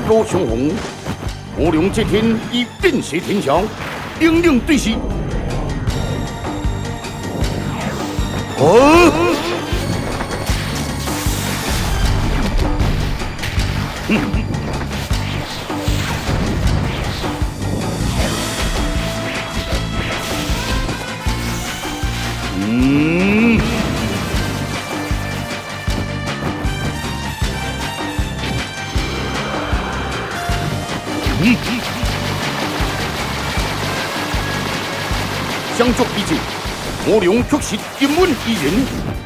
高雄宏，无量这天以变色天翔，英灵对视。相作一致，无量却是金文一人，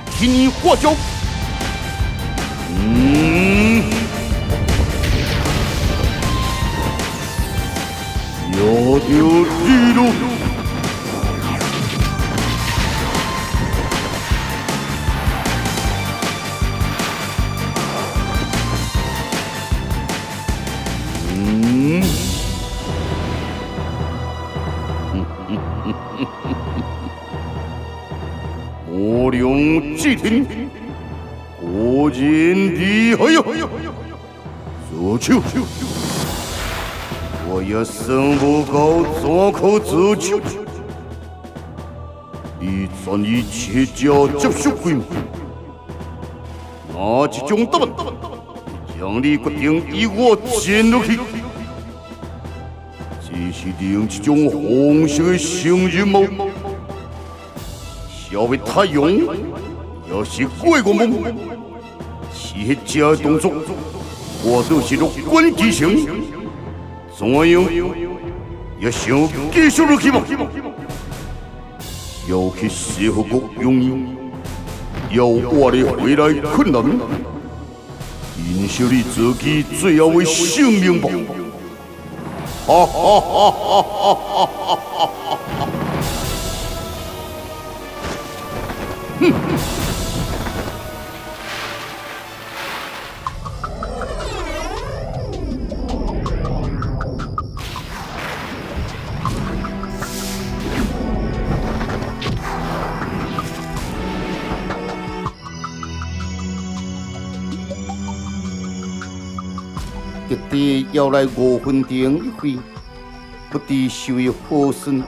天衣化招。有条之路。无量之天，果然厉害呀！左手，我一生不高，左口自求。你专以切教接受规模，哪一种答案，让你决定以我前落去？这是另一种方式的成人吗？消灭太阳，也是鬼我梦。切教动作，我都是乐观其成。怎样？也想继续落去吗？要去社会局容易，要我的回来困难，珍惜你自己最后的生命吧！哈哈哈哈哈哈！哼！特地要来5分钟一回，不知是为何事。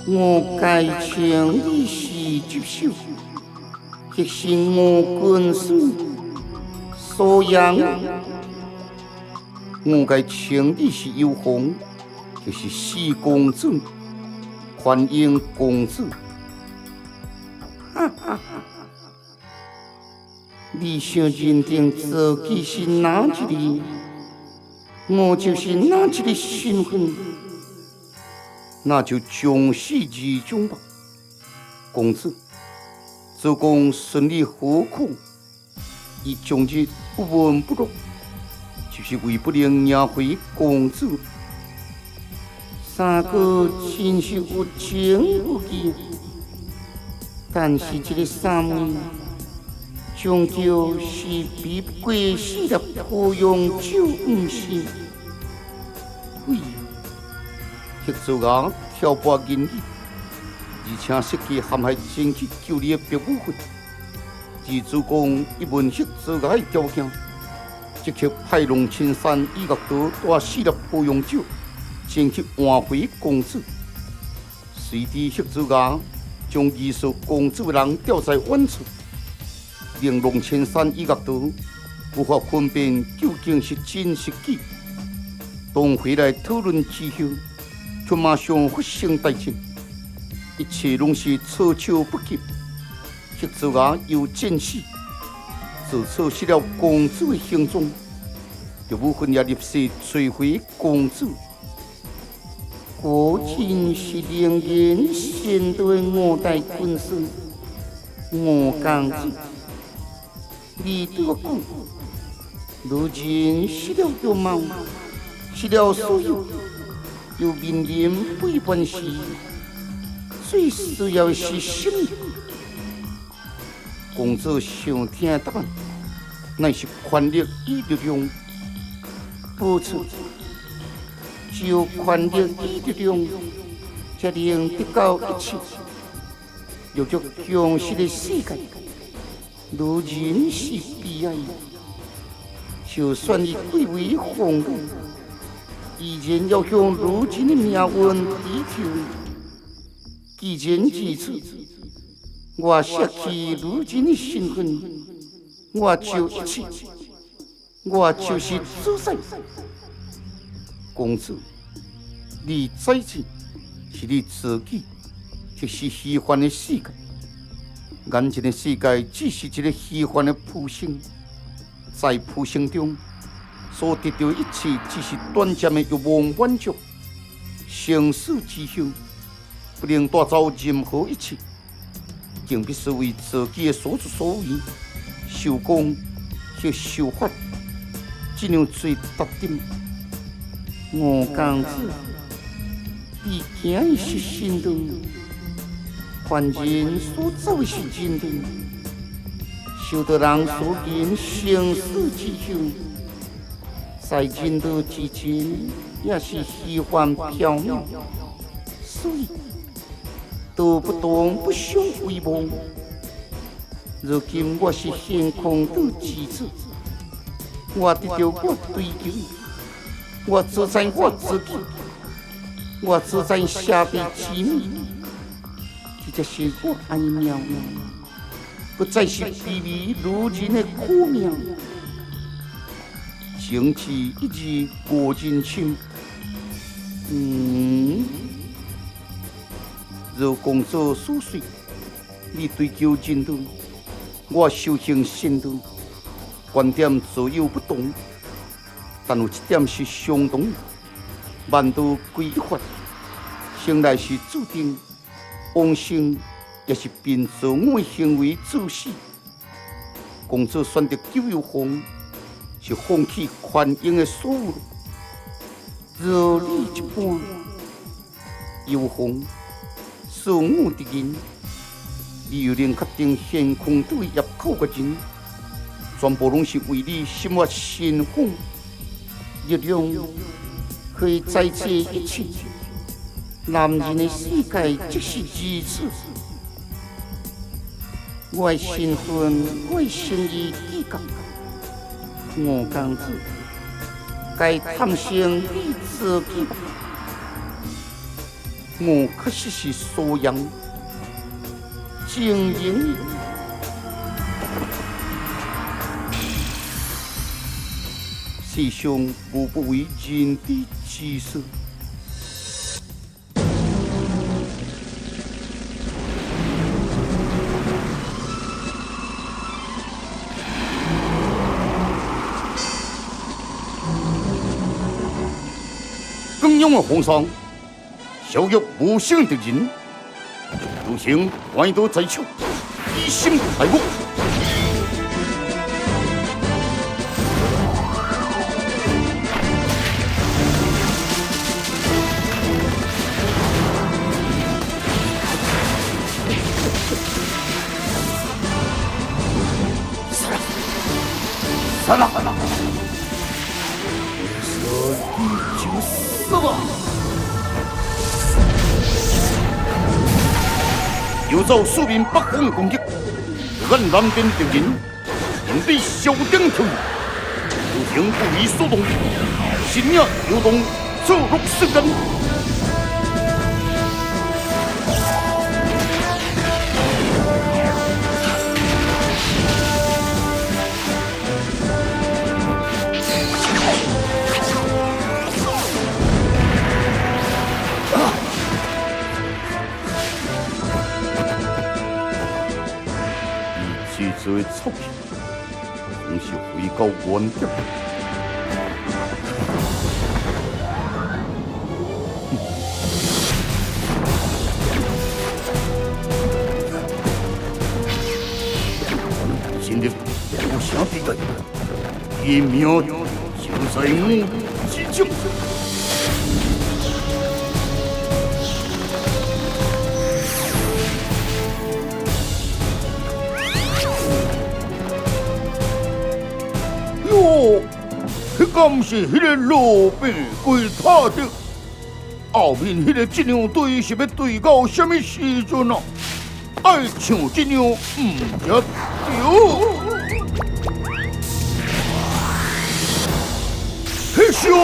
我该请你是接受，这是我军师所养。我该请你是有功，这是四公子欢迎公子。哈哈哈！你想认定自己是哪一个，我就是哪一个身份，那就从始至终吧。公子，周公顺利何苦？以终日不闻不录，就是为不能赢回公子。三个真是有情有义，但是这个三妹终究是比不过死的破用酒，不是？喂，迄做人挑拨引起，而且设计陷害前去救你的别母分。自主公一问迄做人的条件，即刻派龙青山医学堂带死的破用酒，前去换回公子。随之迄做人将疑似公子的人吊在远处。令龙千山医学堂无法分辨究竟是真是假。当回来讨论之后，却马上发生大战，一切拢是措手不及。迄做人又战死，就错失了公子的行踪。刘母分也立誓摧毁公子。果真是令人先对我代军师，我公子。你对我讲，如今失了容貌，失了所有，又面临背叛时，最需要的是什么？公子想听答案，乃是权力与力量。不错，只有权力与力量，才能得到一切。有着强势的世界。如今是悲哀，就算你贵为皇帝，依然要向如今的命运低头。既然如此，我舍弃如今的身份，我就一切，我就是主宰。公主，你在前是你自己，就是虚幻的世界。眼前的世界只是一个虚幻的浮生，在浮生中所得到一切，只是短暂的欲望满足。生死之后，不能带走任何一切，更必须为自己的所作所为受功或受罚，这样最达点。吴公子，你行的是神道，凡人所走的是人道。受到人所言生死之后，在人道之前也是虚幻缥缈，所以道不动不相为谋。如今我是现空道之子，我得到我追求。我自在我自己，我自在下地之命，这就是我爱的命运，不再是卑微如今的苦命。情至一日过人情，如公主所说，你追求人道，我修行神道，观点左右不同。但有一点是相同，万道归法，生来是注定，往生也是凭自我的行为自死。公主选择九幽峰，是放弃权应的所有。如你一般，幽峰是我的人，你又能确定现空对入口的人，全部拢是为你心怀神风。力量可以宰制一切，男人的世界即是如此。我的身份，我的心意已决。吴公子，该探寻你自己。我确实是素养精英。世上无不为人的之事。更勇的皇上，小玉无姓的人，如今官都在手，以心待我。杀了！这你就死吧！又遭数名北方的攻击，俺南边敌人应对小丁条约，如今不为所动，心也摇动，错落生根。这位臭屁，总是回到原点。今日有啥地界？一命就在我之中。敢是迄个老病鬼他的，后面迄个这样对是要对到什么时阵啊？爱像这样唔得着。秀！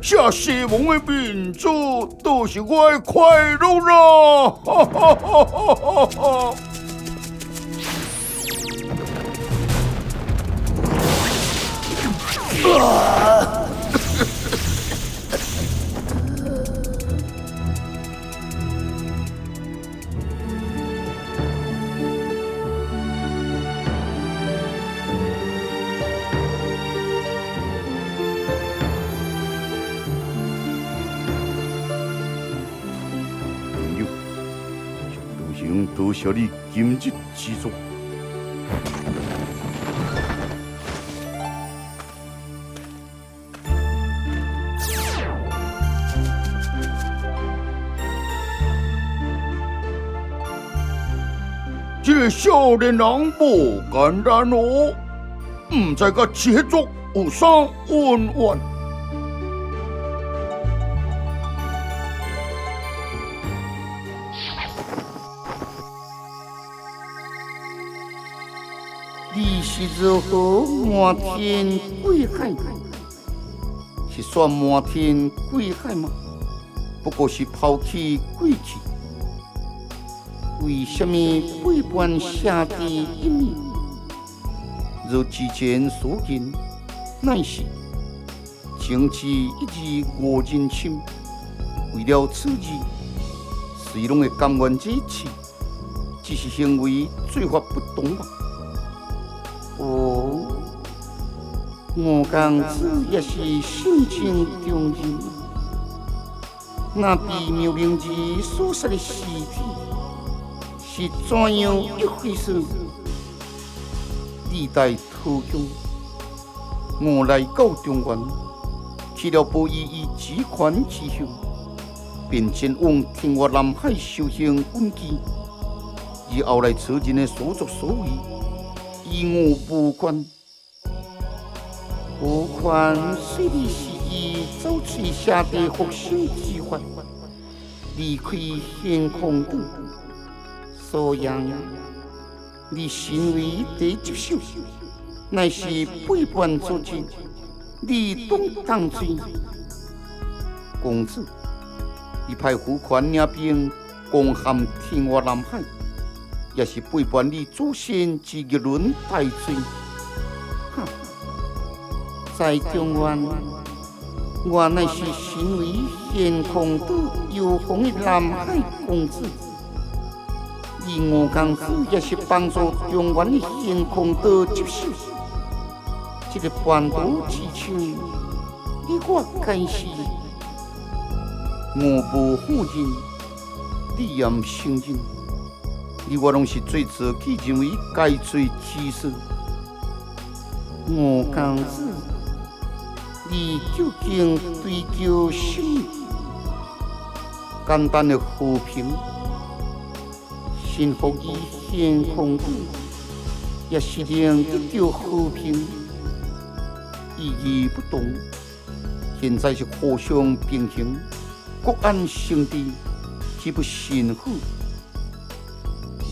下西蒙的民族都是我的快乐啦！哈哈哈哈哈！朋友，有幸多谢你今日之助。这个少年人无简单哦，唔知甲接触有啥恩怨。你是如何瞒天过海？是算瞒天过海吗？不过是抛弃过去。为什么背叛兄弟一命？如之前所言，乃是情之一日误人心。为了此事，谁拢会甘愿这一切？只是行为做法不同嘛。哦，我公子也是性情中人，那被苗明志所杀的尸体。是怎样一回事？历代途中，我来到中原，去了保义以职权之后，便前往天外南海修行稳基。而后来此人的所作所为，与我无关。何况虽你是以走出下地复兴之法，离开天空岛。所以，你行为得接受，乃是背叛祖籍，你当当罪。公子，你派虎权领兵攻陷天外南海，也是背叛你祖先之一轮大罪。哈，在中原，我乃是身为天空岛有风的南海公子。而我公子也是帮助中原的天空岛接受这个叛徒之手，你我该是我无否认，你也唔承认，你我拢是最自己认为该做之事。我公子，你究竟追求什么？简单的和平。幸福于天空岛，也是令得到和平，意义不同。现在是互相平衡，各安兄弟，岂不幸福？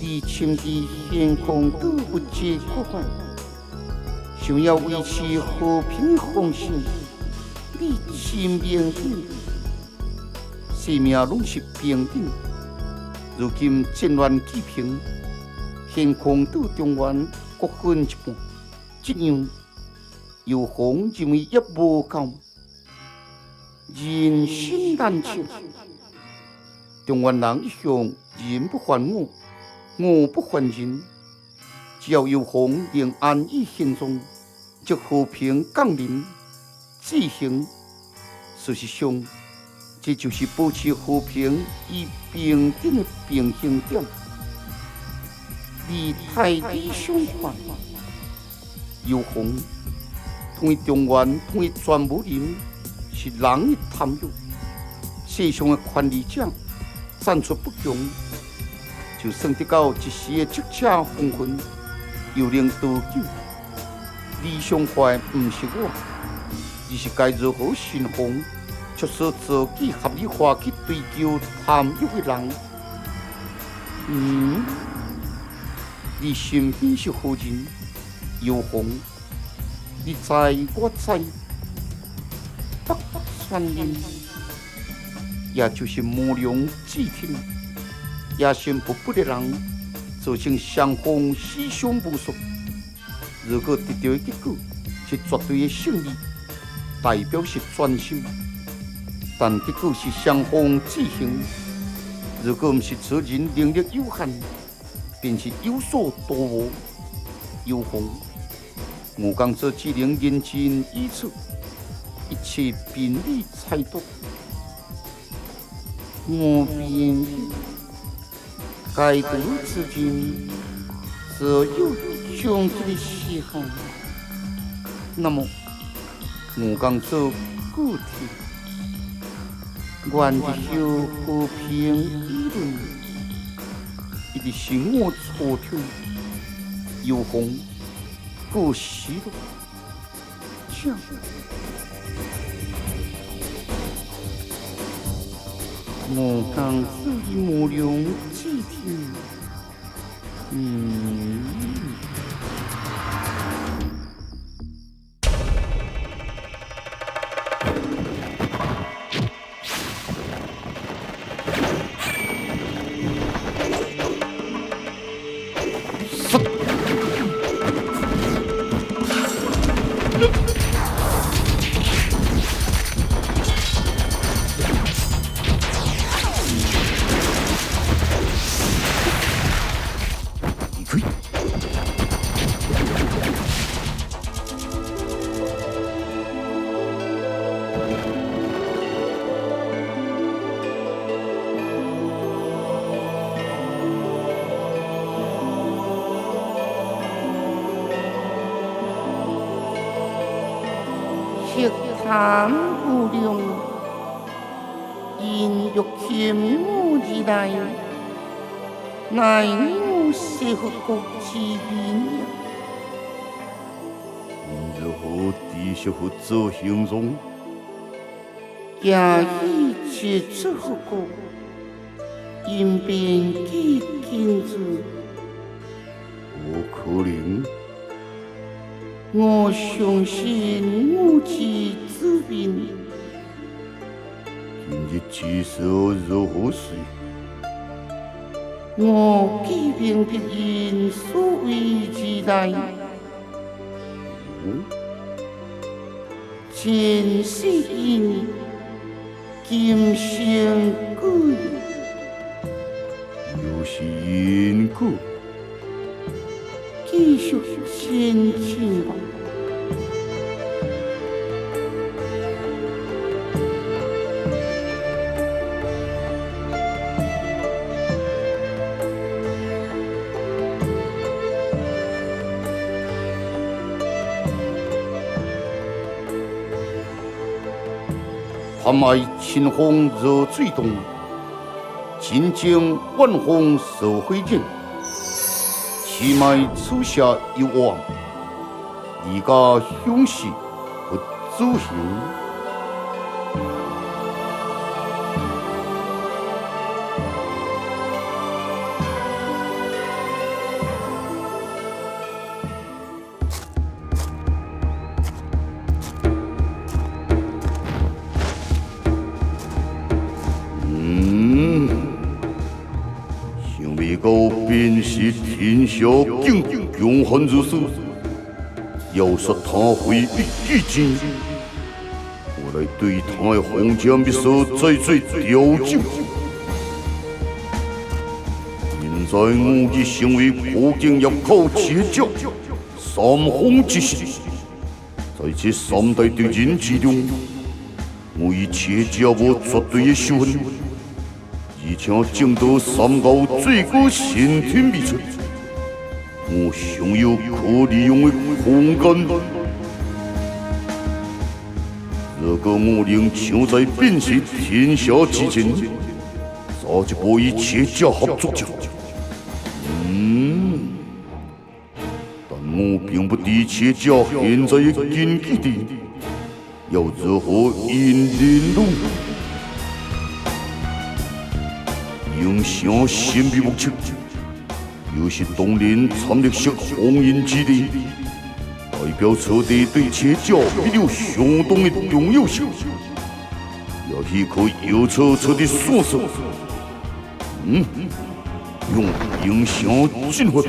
你深知天空岛不结国患，想要维持和平风声，你心平等，生命拢是平等。如今战乱既平，天空岛中原各分一半，这样有风认为也无够。人心难测，中原人一向人不犯我，我不犯人。只要有风令安逸现状，就和平降临。自行，事实上。这就是保持和平与平等的平衡点。与大地相反，有风同为中原，同为全部人，是人的贪欲。世上的权力者战出不强，就算得到一时的叱咤风云，又能多久？理想化的不是我，而是该如何顺风。却使自己合理化去追求贪欲的人。你身边是何人？有风，你在我在，北山林，也就是无良之天，野心勃勃的人，造成双方死伤无数。如果得到的结果是绝对的胜利，代表是全胜；但结果是双方自行。如果不是此人能力有限，便是有所多无。有风，吴刚则只能认真以此，一切便利猜度。我便该得此间只有终极的稀罕。那么，吴刚则固体，愿日后和平议论，一直是我错推。有风，过时了，这我刚自己无良之天，血潭无量，因欲欠我而来，乃我社会国之民也。如何地小佛做形容？也以切之后国，因便记今之。不可能。我相信我之子民。今日之所如何是？我既明必因所为之来，前世因，今生果，又是因果。继续前进吧。贪爱清风热水动，亲情万风受灰烬。期迈初夏有望，而家凶事不足行。高便是天下敬强悍之士，要杀他回一记剑，我来对他的封疆密锁再做调整。现在我已成为国境入口切将，三方之势，在这三大敌人之中，我已切将我绝对的仇恨。而且争夺三高最高先天秘术，我享有可利用的空间。如果我能抢在并是天下之前，早就可以切家合作着。但我并不知切家现在的根基地，要如何引领路？影响神秘目测，又是当年参历式封印之地，表彻底对切角比了相当的重要性，也许可有彻彻的说说，用影响进化。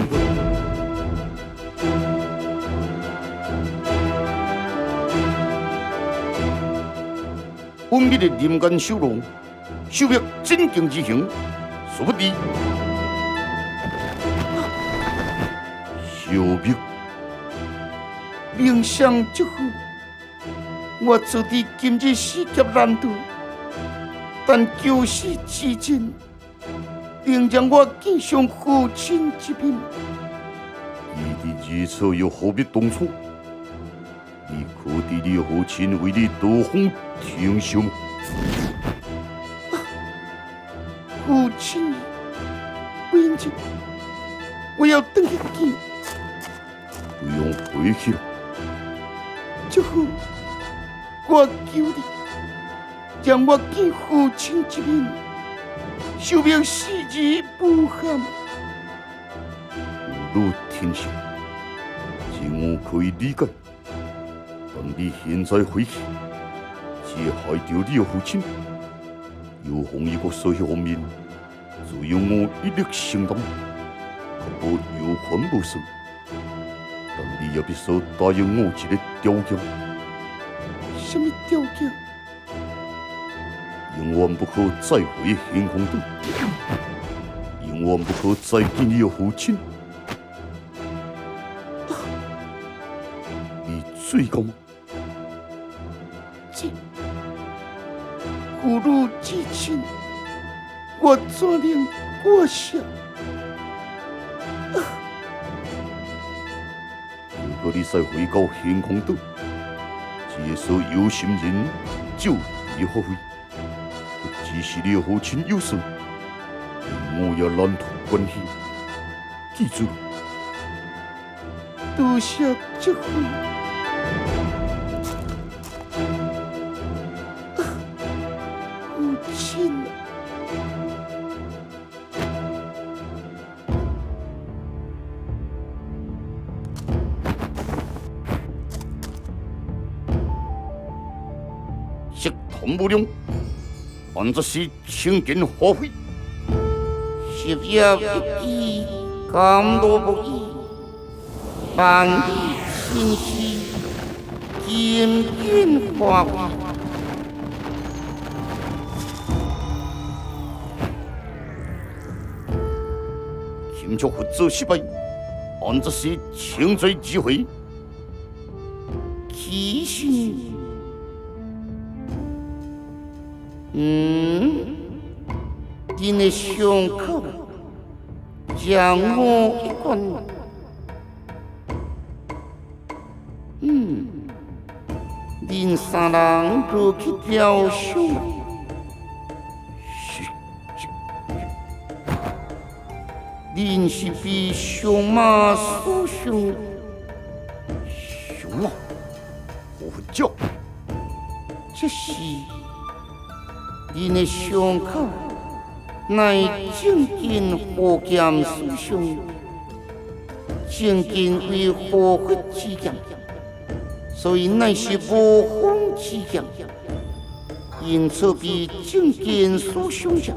文笔的灵感修罗，手笔真经之行，殊不知小笔冥想之后，我做的今日世劫难渡，但救世之前，仍让我记上父亲之名。你的日策又何必当初？你可敌你父亲为你刀锋挺胸？父亲，为着我要等一见。不用回去了。之后，我求你，让我记父亲之名，修明昔日不憾。如天性，情我可以理解。但你现在回去，只害着你的父亲，又奉一个所有方面，只有我一力承担，确保有权无损。但你也必须答应我一个条件。什么条件？永远不可再回天空岛，永远不可再见你的父亲。你最高吗？这父女之情，我怎能过下？如果你再回到天空岛，这所有心人就地发挥，不只是你的父亲有损，我也难脱关系。记住，多谢这回。父亲。食同不良，按则是清净花费。食业一记，甘多不义，万里心事，金银花费。kim祝合作失败，按则是清罪之悔。其实，你的胸口将我一关，恁三人都去雕胸，恁是比熊马所凶，熊猫，我会叫。这是恁的胸口。乃正经火剑所凶，正经为火佛之剑，所以乃是无风之剑。因此比正经所凶者，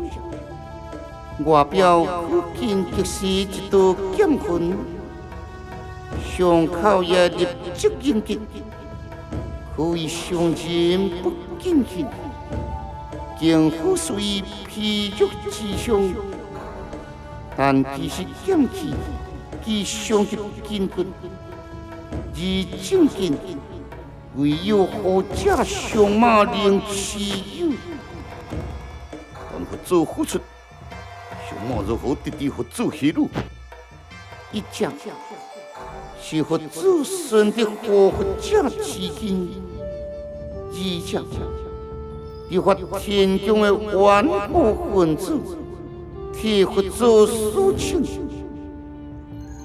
外表可见即是一道剑痕，伤口也立即应激，可以伤人不见血。竟好属于皮肉之伤，但其实剑气，其伤及筋骨，而正经唯有后者上马令持有。但合作付出，熊猫如何得到合作下落？一者是合作顺的合者之根，二者。你发天中的万恶分子，替合作所请，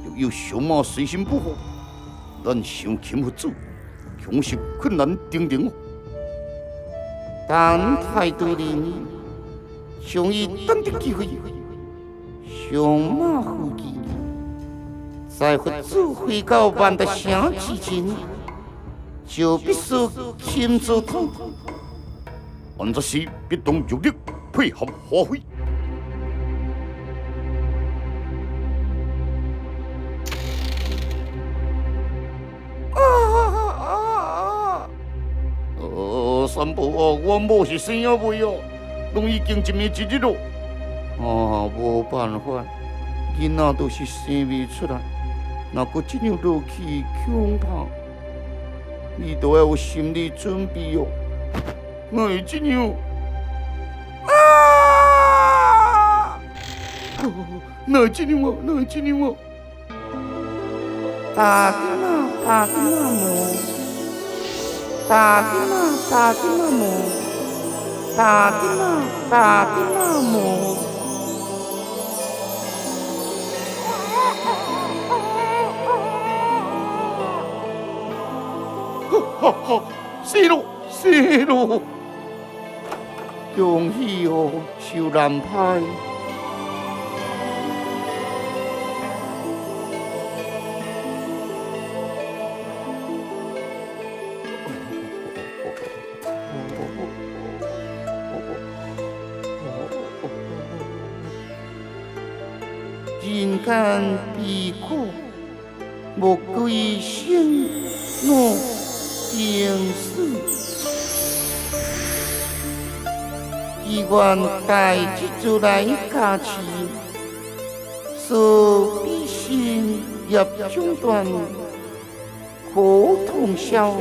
又有熊猫随心不和，咱想擒合作，恐是困难重重哦。但太多人想以等的机会，上马虎机，在合作回到万达城之前，就必须亲自痛。按这时必动肉力配合发挥。三宝啊，我某是生啊未哦，拢已经一暝一日咯。无办法，囡仔都是生未出来，若搁这样落去，恐怕你都要有心理准备哦。哪会这样？哪会这样啊？哪会这样啊？大囡仔，大囡仔无。大囡仔，大囡仔无，大囡仔，大囡仔无。哈哈，死咯，死咯！恭喜哦，受难派。人间悲苦，莫归心我病死。祈愿大智如来加持，使彼心业中断，苦痛消，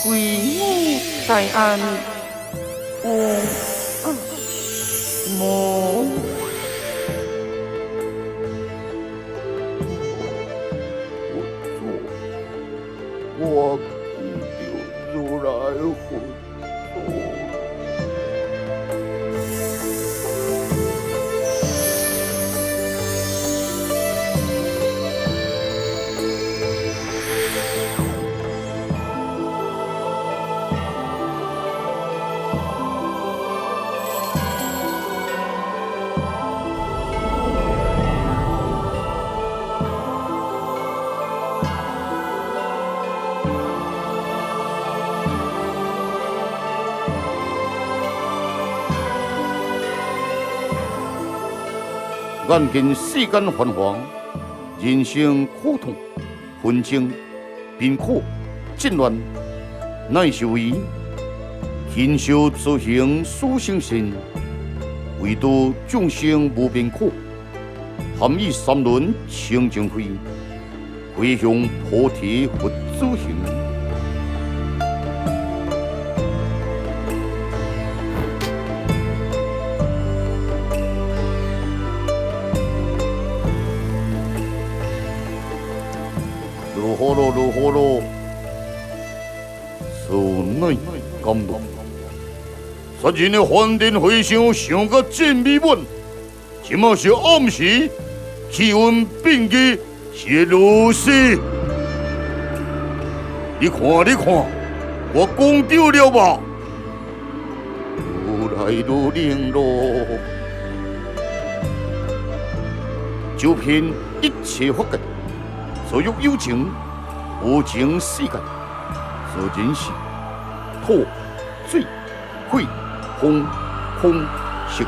归母大安。莫。我祈求如来佛祖。眼见世间繁华，人生苦痛、纷争、贫苦、战乱，乃是为勤修修行殊胜善，唯独众生无边苦，含以三轮清净慧，回向菩提佛祖行。如何咯？所乃感动。杀人的饭店会上上个真美满，即马是暗时，气温变热是如是。你看，我讲对了吧？愈来愈冷咯。就凭一切法界。所有有情、无情世间，所人是土、水、火、风、空、色。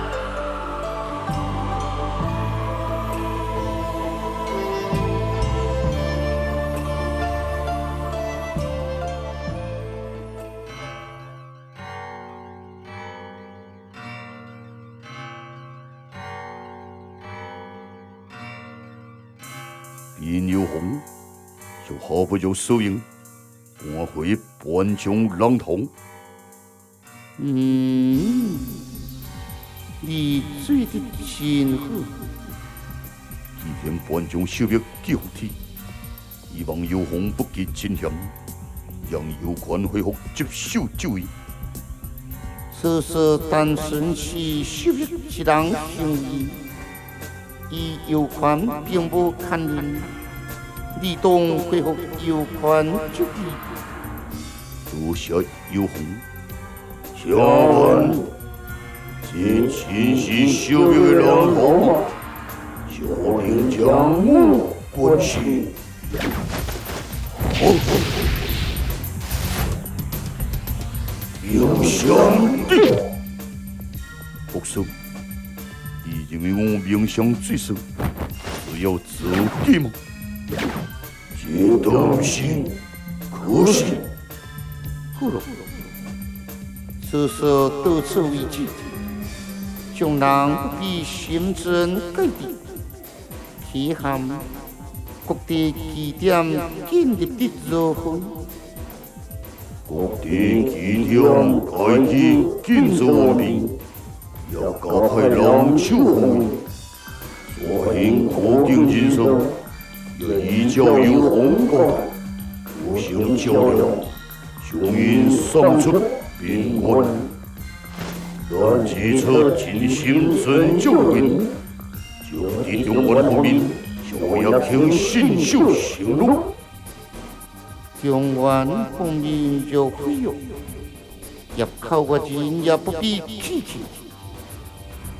殷有红就毫不有输赢，赶回半江浪头。你做得真好。既然半江消灭救体，希望有红不计真险，让有权恢复接受救义。此事单纯是受益一人行为。以有权并无牵连，你当恢复有权主义。多谢有红，请问真心是受益人好，小令将我不弃。有兄弟，国师，你认为我面相最深，只要走地吗？这都是可惜。好了，此事到此为止，众人不必心存芥蒂，提含各地祭典紧日的入会。各地祭典该去紧做面，要加派人手护，所幸固定人数，要依照有风格，互相较量，雄鹰送出兵棍。但这次尽心尊救人，就地中原方面就要听信守行路。中原方面若恢复，入口的人也不必客气。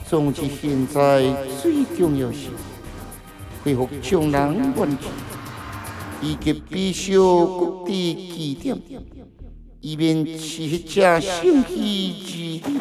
总之，现在最重要是恢复众人元气，以及必须各地祭典，以免吃者生气之理。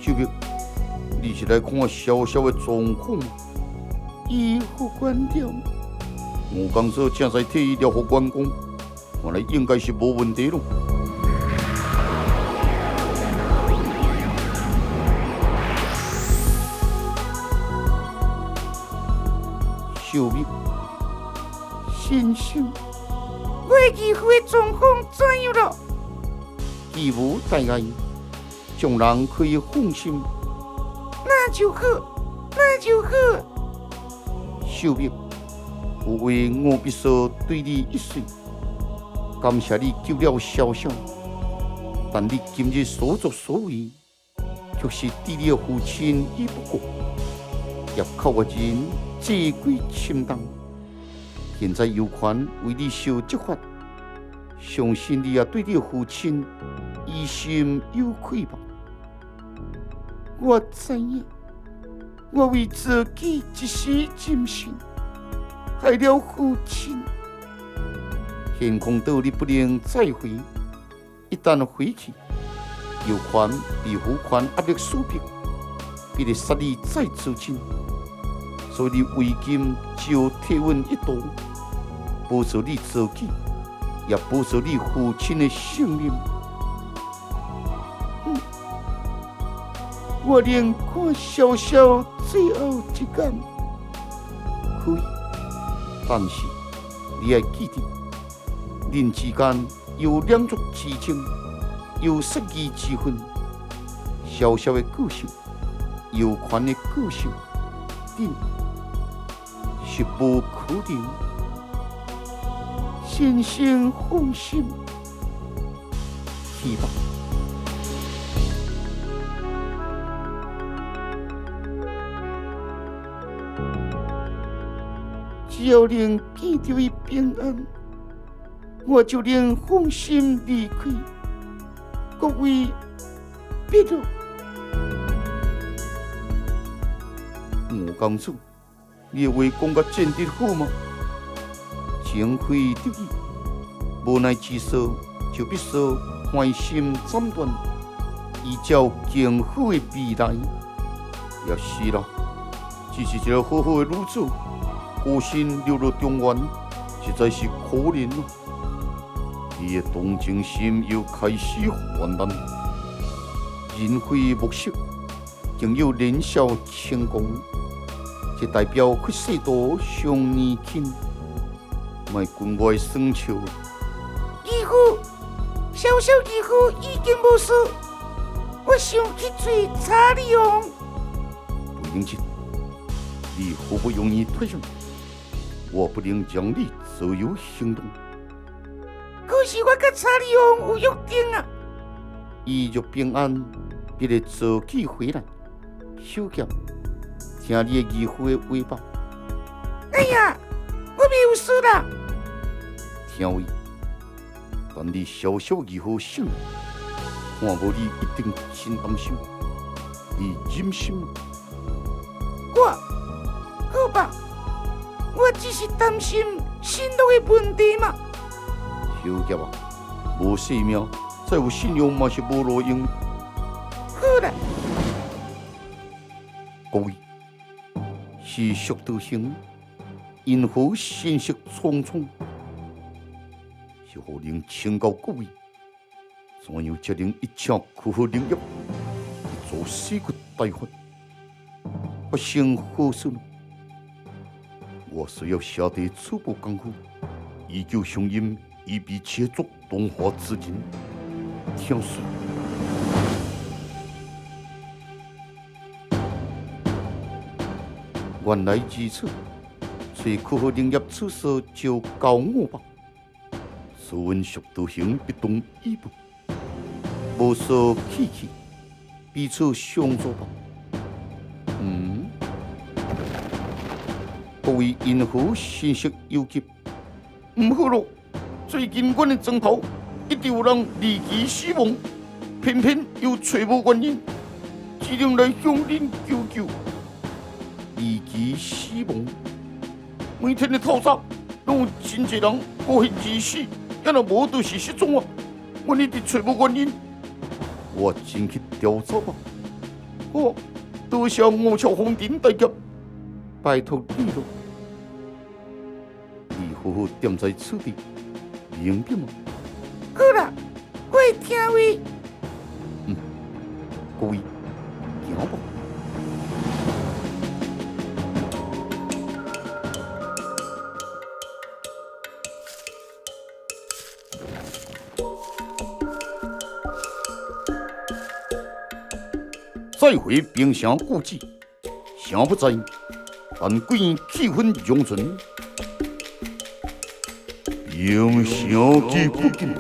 小兵，你是来看小小的状况吗？医护官僚，我刚说正在替伊疗护关公，看来应该是无问题咯。小兵，先生，我医护的状况怎样了？既无大碍，众人可以放心。那就好，那就好。小兵，有话我必须对你一说。感谢你救了小小，但你今日所作所为，却是对你的父亲已不顾。入口的人罪过深重，现在有权为你受责罚。相信你也对你的父亲于心有愧吧？我知影，我为自己一时尽心，害了父亲。天空岛你不能再回，一旦回去，有权被父权压力所逼，必得杀你再自尽。所以你为今就贴稳一道，保守你自己，也保守你父亲的性命。我连看小小最后一眼，可以，但是你要记得，人之间有两族之情，有失义之分。小小的个性，有权的个性，你是无可能。先生放心，去吧。只要能见到伊平安，我就能放心离开。各位，别了。吴公主，你的话讲甲真的好吗？情非得已，无奈之事就必须换心斩断，依照更好的未来。也是啦，只是一个好好的女子。孤身流落中原，实在是可怜了。你的同情心又开始泛滥，人非木色，竟有年少轻狂，这代表去世道上年轻，莫君我生笑。义父，小小义父已经无事，我想去追查理王。不用紧，你好不容易退上。我不能让你自由行动。可是我甲查理王有约定啊！伊若平安，必会自己回来。小剑，听你的义父的威报。哎呀，我没有事啦。听位，但你小小义父醒了，看无你一定真担心。你忍心吗？好吧，我只是担心信路的问题嘛。小杰啊，无性命，再有信用嘛是无路用。好啦，各位，是速度型，因何信息匆匆？是何人请教各位？怎样才能一枪去好领业，一座死骨大患，发生何事呢？我需要下地初步功夫，依旧声音以比切作动画之人，听说。原来如此，随去好领业此事就交我吧。所闻速度行不动一步，无所气气，彼此相助吧。各位因何信息有急？唔好咯，最近阮的庄头一直有人离奇死亡，偏偏又找无原因，只能来向恁求救。离奇死亡，每天的屠杀，拢有真侪人过去致死，也若无就是失踪啊！阮一直找无原因，我真去调查吧。多谢吴朝皇顶大爷，拜托你了。你好好踮在此地，明白吗？好啦，我会听话。各位，行吧。再回冰城故址，想不在，但贵人气氛融存。冰城之附近，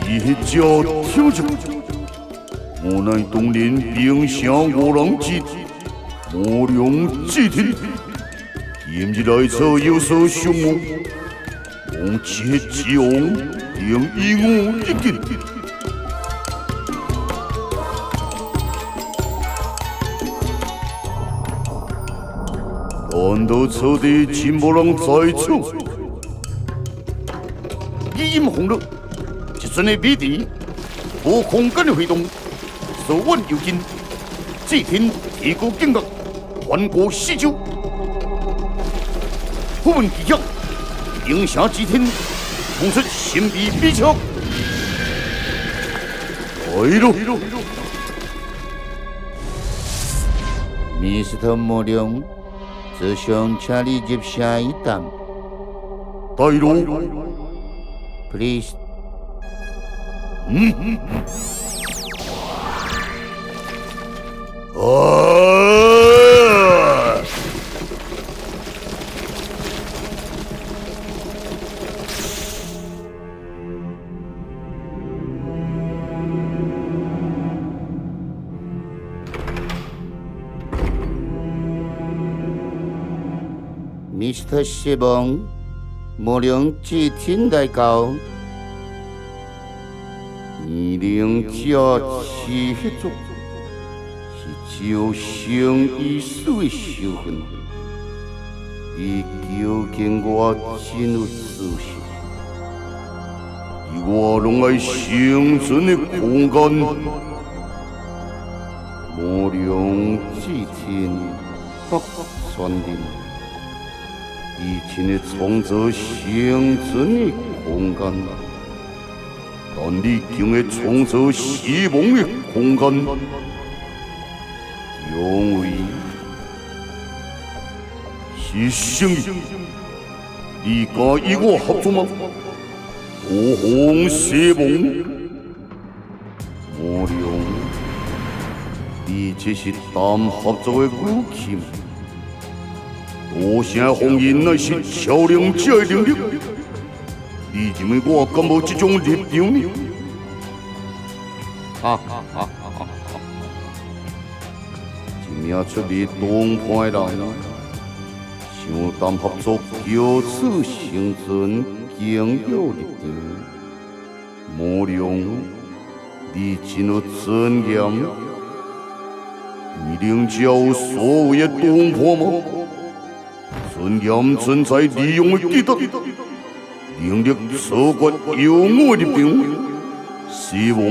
一脚跳着，我乃当年冰城五郎之无良之天。今日来此有所凶恶，王切之王应以我一见。难道此地真无人在此？以阴红了，一阵的谜题，无空间的挥动，手腕有劲，祭天提高警觉，环顾四周。虎门奇响，冰城之天，冲出神秘秘策。来咯！Mr. 莫良，只想请你入下一单。带路 ，please。Mr. 西蒙，莫良祭天来到，二零加七迄种是朝生已死的仇恨，伊究竟我真有自信，而我拢爱生存的空间。莫良祭天北宣令。以前的创造生存的空间，但你竟会创造死亡的空间，因为是生命。你敢与我合作吗？我方死亡，莫良，你这是谈合作的武器吗？多声封印乃是超灵者的能力，你认为我敢无这种立场呢？哈哈哈哈！一名出力当派的人，想谈合作，就此生存，更有立场。无良，你真有尊严？你能教所谓的当派吗？尊严存在利用的基德，能力超越有我的立场。希望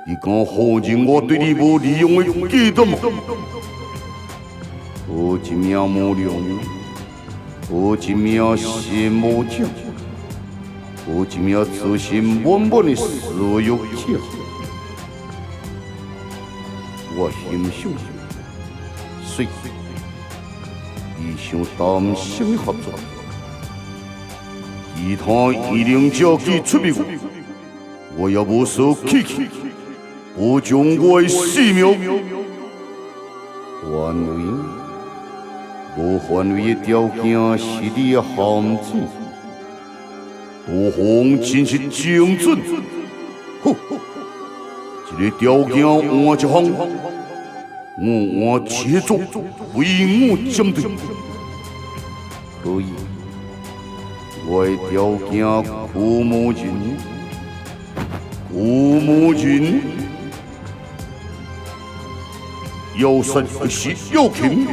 你敢否认我对你无利用的基德吗？我一名无良，我一名心无正，我一名自信满满的私欲者。我欣赏谁？你想谈什么合作？其他一定交给出面，我也无所客气，保障我的性命。范围，无范围的条件是你的限制。多方真是精准。吼！这个条件换一项，我换切做，为我针对。可以，我的条件苦无人，苦无人，要杀是要擒，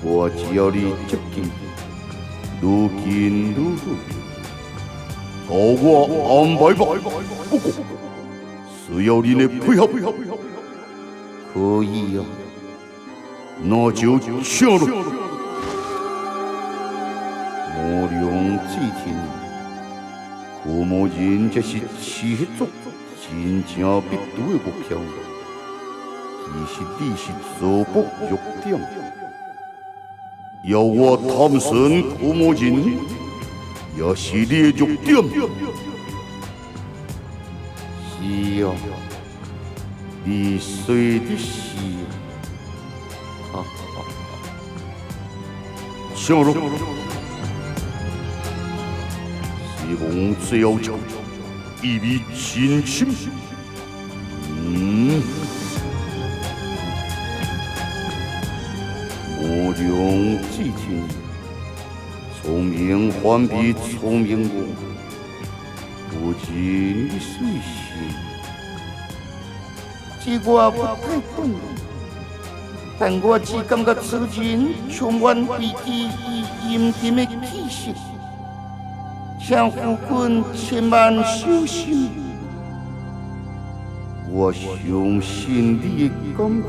我只要你接近，愈近愈好，靠我安排吧。不过，需要你的配合。可以呀，那就请了。无良之天，苦无人，这是七族真正必赌的目标。其实你是做不弱点，要我探寻苦无人，也是你的弱点。是呀，你说的是。哈哈，请了。希望最后就一笔真情。无良之天，聪明反比聪明我，不知你水性。这我不太懂，但我只感觉此人充满危机与阴沉的气息。请夫君千万小心。我相信你的感觉。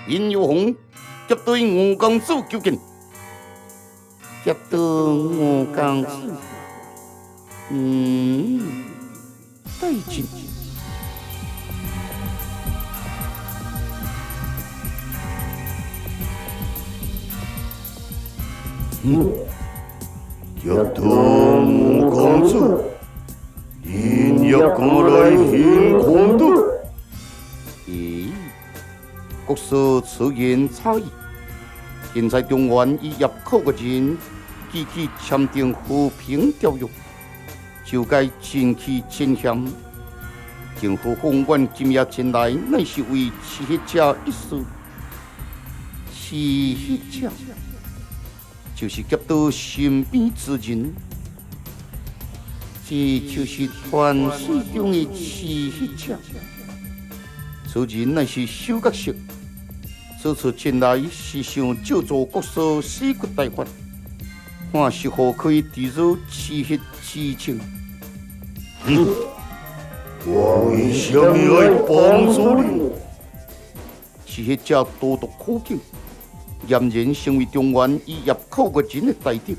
殷有红接对吴公子求见。接对吴公子，带进。接对吴公子，您也赶来献功德。国师此言差异，现在中原已入口的人，积极签订和平条约，就该正气前嫌。政府宏愿今夜前来，乃是为刺杀者一事。刺杀者就是劫夺身边之人，这就是传说中的刺杀者。此人乃是手角色。此次前来是想借助国师死骨大法，看是否可以抵入刺杀之情。我为什么要帮助你？刺杀者多毒可敬，俨然成为中原已入口的人的大敌。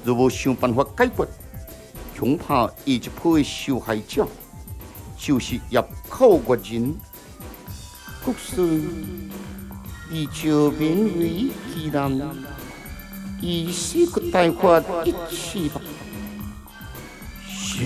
若无想办法解决，恐怕下一批的受害者就是入口的人。国师。以救民为己任，以死骨大法一起吧。是。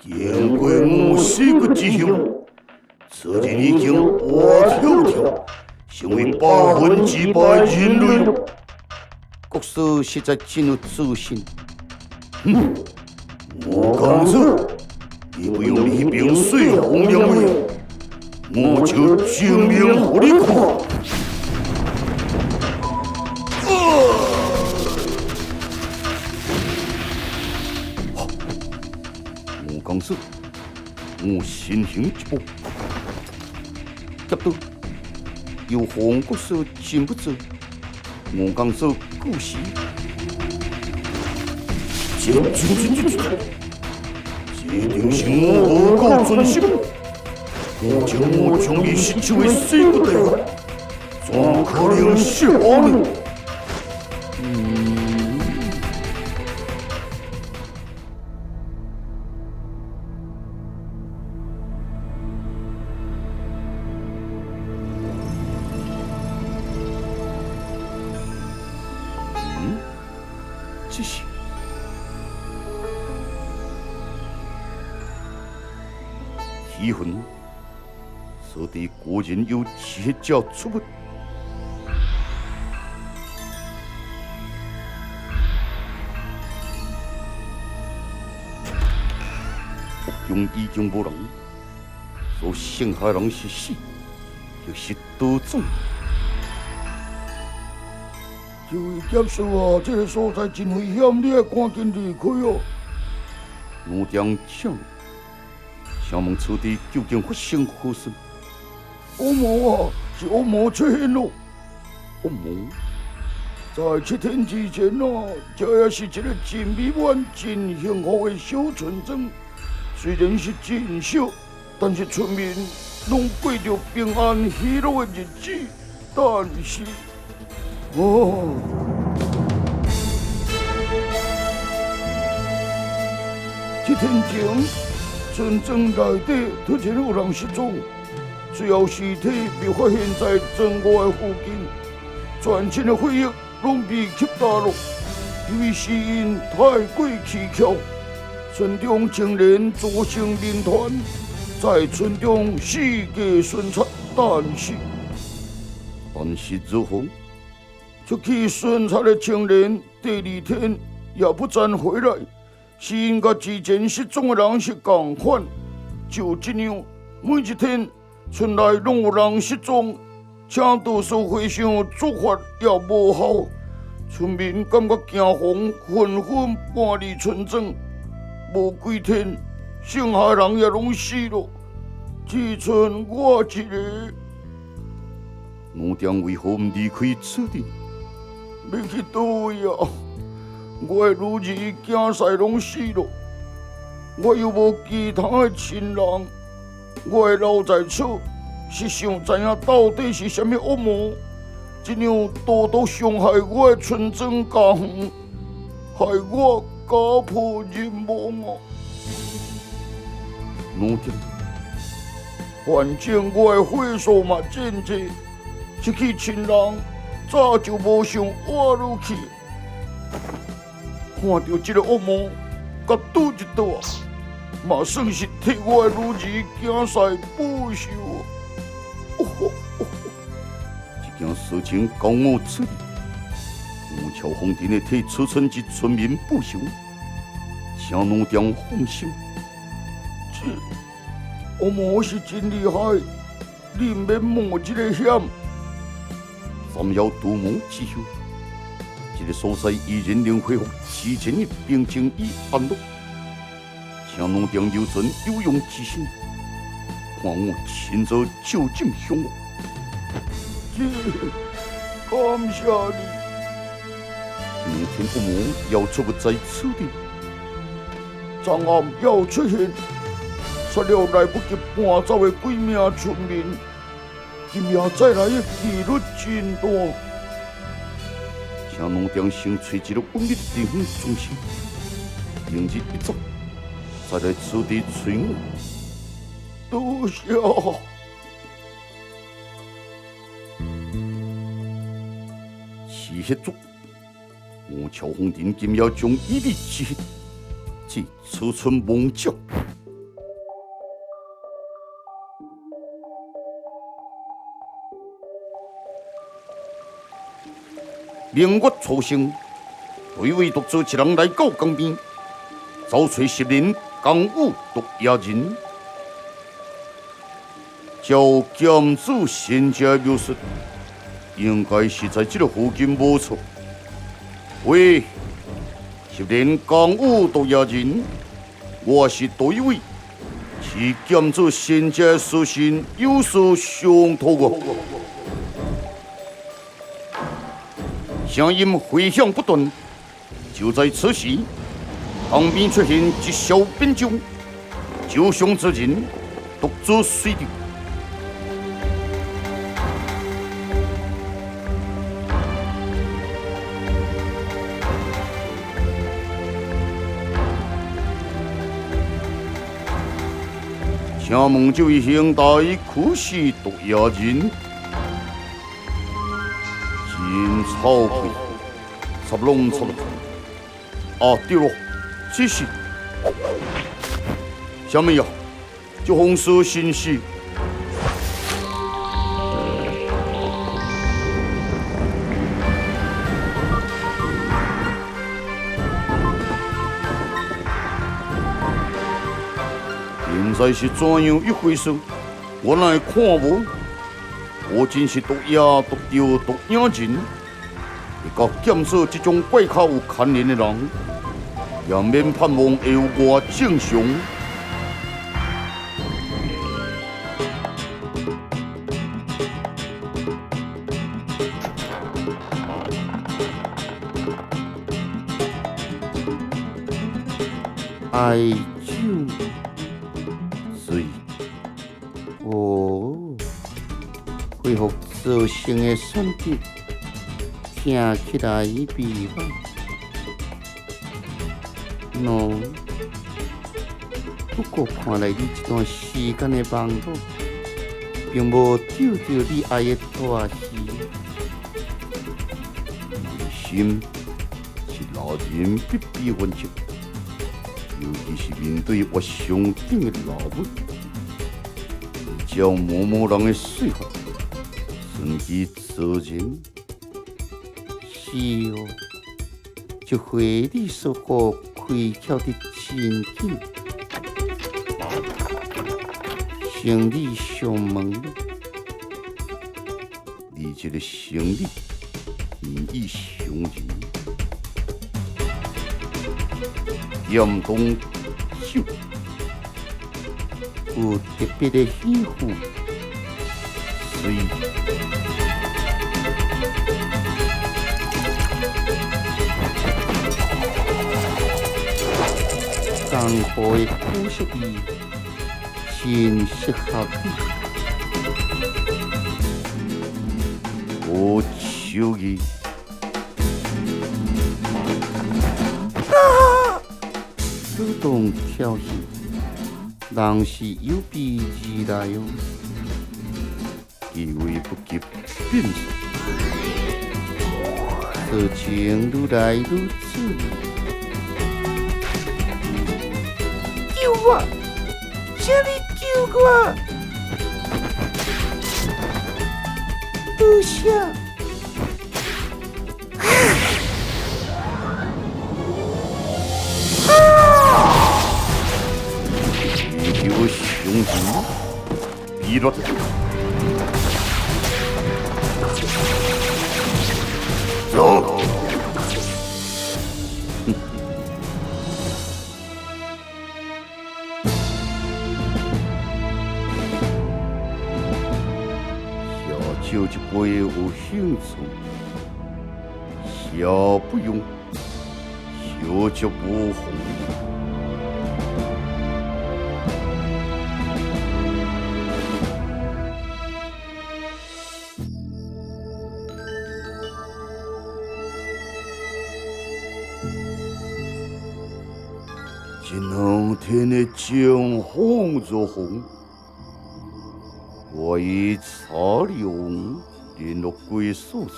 经过我4个之后，此人已经活跳跳，成为100%人类了。国师实在真有自信。我刚子，你不用你兵水红两位，我就证明给你看。我刚子，我先行一步，接到有黄国师禁不住，我刚子故事。这定是我不够专心。我将你失去的4个地方，怎可能是我呢？这是。遗恨，此地果然有邪教出没。屋中已经无人，所剩下人是死，又是多种。这位剑师啊，这个所在真危险，你要赶紧离开哦。我将抢。想问此地究竟发生何事？恶魔啊，是恶魔出现了。恶魔在7天之前啊，这也是一个真美满、真幸福的小村庄。虽然是真小，但是村民拢过着平安喜乐的日子。但是，7天前。村庄内底突然有人失踪，最后尸体被发现在庄外附近，全村的回忆拢被吸纳了。由于死因太过蹊跷，村中青年组成民团，在村中四处巡查，但是如何？出去巡查的青年第2天也不再回来。死因甲之前失踪的人是同款，就这样，每一天村内拢有人失踪，请导师会上做法也无效，村民感觉惊惶，纷纷搬离村庄。无几天，剩下人也拢死了，只剩我一个。我将为何不离开此地？要去倒位啊？我的女儿、囝婿拢死了，我又无其他的亲人，我会留在厝，是想知影到底是啥物恶魔，这样多多伤害我的村庄家园，害我家破人亡啊！我讲，反正我的岁数嘛渐济，失去亲人，早就无想活落去。看到这个恶魔，甲拄一倒啊，嘛算是替我的女儿囝婿报仇啊！这件事情交我处理，我朝皇殿的替出村及村民报仇，请奴将放心。这恶魔是真厉害，你唔免冒这个险。三要独谋之后。这个所在依然能恢复之前的平静与安乐，请奴将留存有用之心，看我亲自就近向我。感谢你。明天恶魔要出没在此地，昨暗要出现，杀了来不及搬走的几名村民，今夜再来的几率真大。请奴将先找一个稳定的地方住下，明日一早再来此地找我。多谢。是协助，我乔红亭今夜将一力之气即初春梦境。明月初升，对位独自一人来到江边，找找10人江武毒野人。照剑子先家描述，应该是在这个附近无错。喂，10人江武毒野人，我是对位，是剑子先家书信有所相托我。声音回响不断，就在此时，旁边出现一小兵将，救伤之人独自死掉。请问这位兄弟可是毒野人？真草愧，插拢。啊，对了，这是什么呀？这红色信息。现在是怎样一回事？我来看无。我真是毒野毒掉毒野人，会甲剑术这种怪口有牵连的人，也免盼望会有我正常。爱酒水哦，恢复自身的选择，听起来美歹。喏，不过看来你这段时间的忙碌，并无救到你爱的大事。心是老人必备原则。尤其是面对我上顶的老母，照某某人的说法，顺其自然。是哦，就回你所好开窍的真紧。生理上问，你这个生理言语伤人。严冬手有特别的喜好，随江湖的古色味，真适合你。我手艺。主动挑衅，人是有备而来哦。以为不及变数，事情愈来愈此。救我！请你救我！多谢。你给我雄心，逼着走。小酒一杯有兴趣，小不用，小酒无红。这两天的江风如风，我已查了联络归叔叔。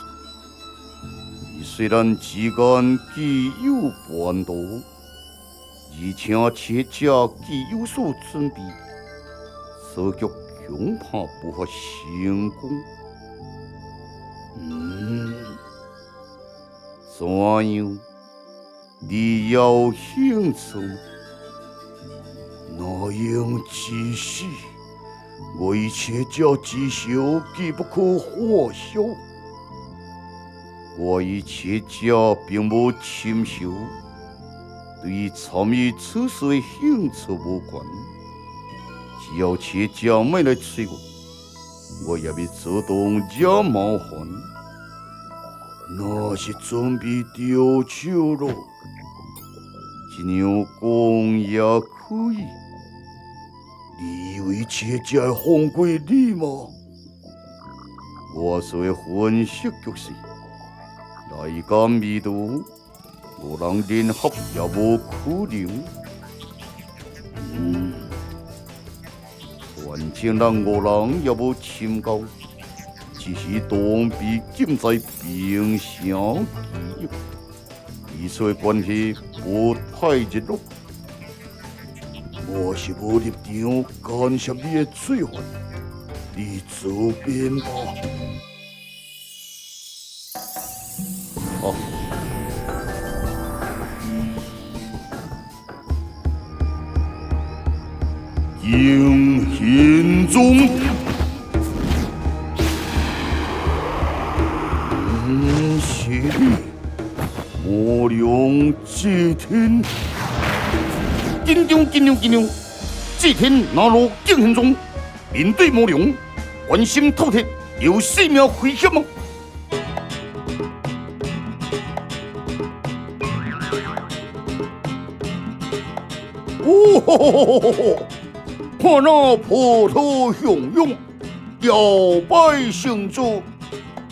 伊虽然之间既有叛徒，而且切家既有所准备，此局恐怕不法成功。怎样？你有兴趣吗？那样之事，为切家之手，既不可活笑。我与切家并无亲属，对参与此事的兴趣无关。只要切家没来找我也要主动惹麻烦。那是准备丢手了，这样讲也可以。你以为切家放过你吗？我所分析局势，来间味道，无人联合也无可能。反正人五人也无深交。只是当被禁在冰箱记忆，彼此的关系不太热络。我是无立场干涉你的做法，你自便吧。敬贤宗。是你，魔良祭天，紧张！祭天纳入敬贤中，面对魔良，关心饕餮，有性命危险吗？看那波涛汹涌，摇摆成舟。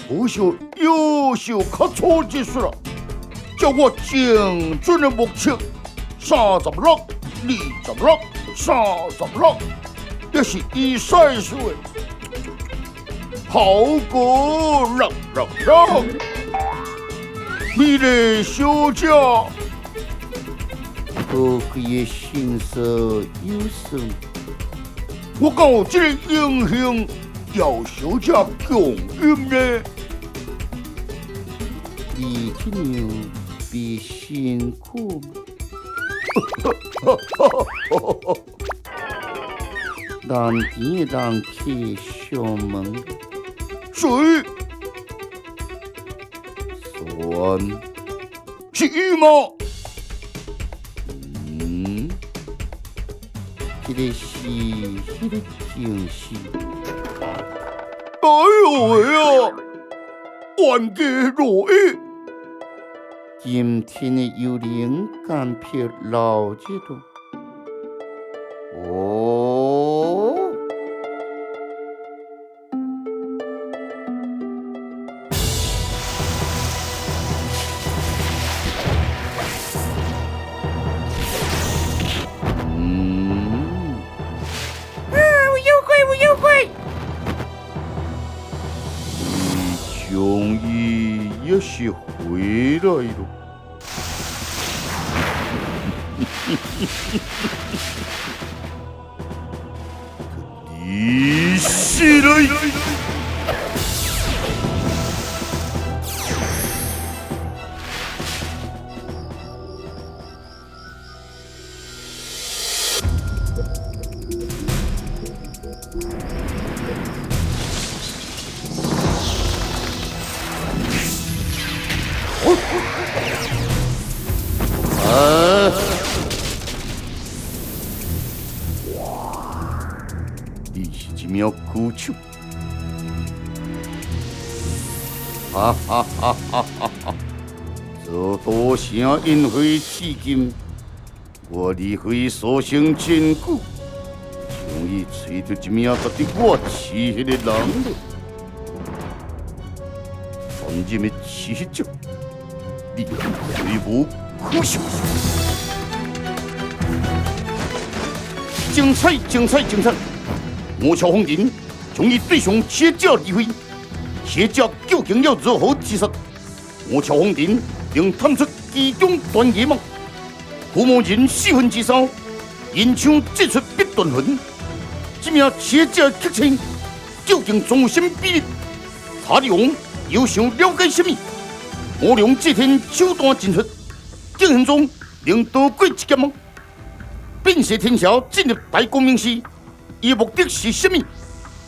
不少优秀客错之术了，叫我精准的目测36、26、36，这是以赛数的，好过让，你的小姐，可贵的心色有什？我讲这个英雄要小姐强硬呢。你这样比辛苦蓝天让开小门，谁？算是伊吗？这个惊喜。哎呦喂啊！万家如意。今天的幽灵干票老几多？哦，我有鬼！终于也是回来了。你是来！你是一名苦手，哈！这多声因为至今，我离开所剩真久，终于找到一名值得我饲迄个人了。残忍的耻辱，你罪无可恕。精彩！我乔红人从伊对上邪教理会，邪教究竟要如何自杀？我乔红人能探出其中端倪吗？父母人4分之3，因枪击出必断痕。这名车者客称究竟总有什么秘密？查理王又想了解什么？魔龙这天手段尽出，竟然中能躲过一劫吗？变色天朝进入大光明时，伊目的是什么？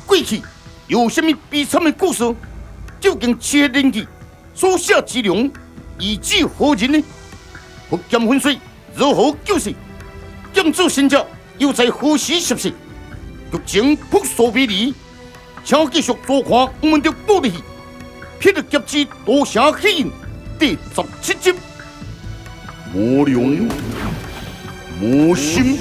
过去有什么悲惨的故事？究竟这年纪所写之龙以至何人呢？福剑粉碎如何救世？剑主仙者又在何时入世？剧情扑朔迷离，请继续多看我们的故事。霹雳劫之多声起因第17集。魔龙魔心。